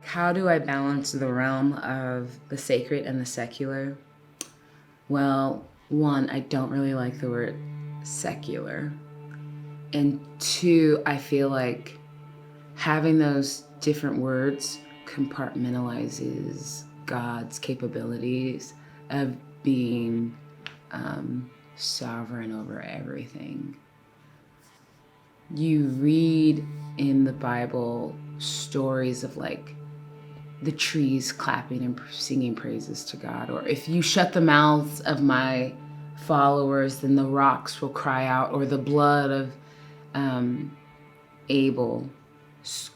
How do I balance the realm of the sacred and the secular? Well, one, I don't really like the word secular. And two, I feel like having those different words compartmentalizes God's capabilities of being sovereign over everything. You read in the Bible stories of like the trees clapping and singing praises to God. Or if you shut the mouths of my followers, then the rocks will cry out. Or the blood of Abel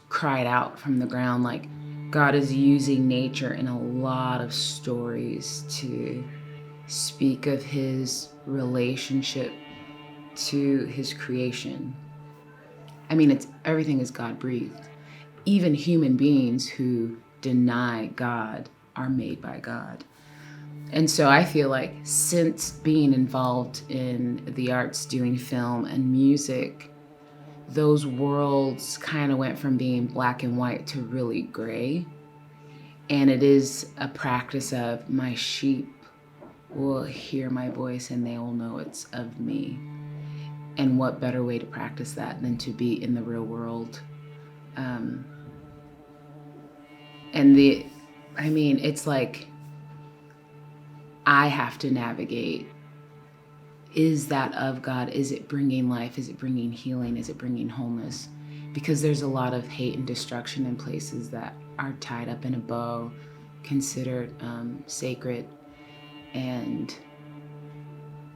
cried out from the ground. Like God is using nature in a lot of stories to speak of his relationship to his creation. I mean, it's everything is God breathed. Even human beings who deny God are made by God. And so I feel like since being involved in the arts, doing film and music, those worlds kind of went from being black and white to really gray. And it is a practice of my sheep will hear my voice and they will know it's of me. And what better way to practice that than to be in the real world? It's like I have to navigate. Is that of God? Is it bringing life? Is it bringing healing? Is it bringing wholeness? Because there's a lot of hate and destruction in places that are tied up in a bow, considered sacred. And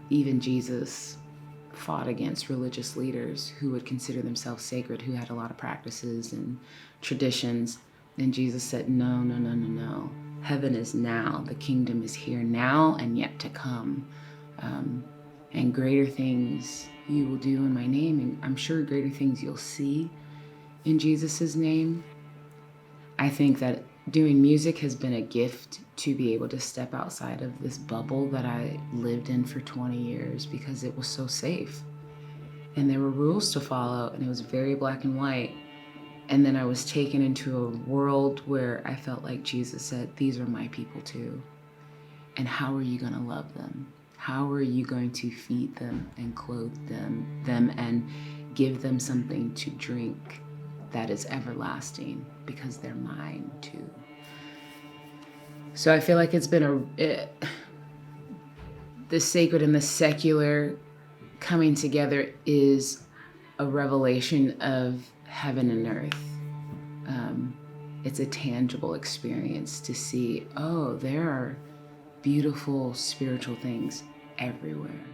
even Jesus fought against religious leaders who would consider themselves sacred, who had a lot of practices and traditions. And Jesus said, no, no, no, no, no. Heaven is now. The kingdom is here now and yet to come. And greater things you will do in my name. And I'm sure greater things you'll see in Jesus's name. I think that doing music has been a gift to be able to step outside of this bubble that I lived in for 20 years because it was so safe. And there were rules to follow, and it was very black and white. And then I was taken into a world where I felt like Jesus said, these are my people too. And how are you going to love them? How are you going to feed them and clothe them and give them something to drink that is everlasting because they're mine too? So I feel like it's been the sacred and the secular coming together is a revelation of heaven and earth. It's a tangible experience to see, oh, there are beautiful spiritual things everywhere.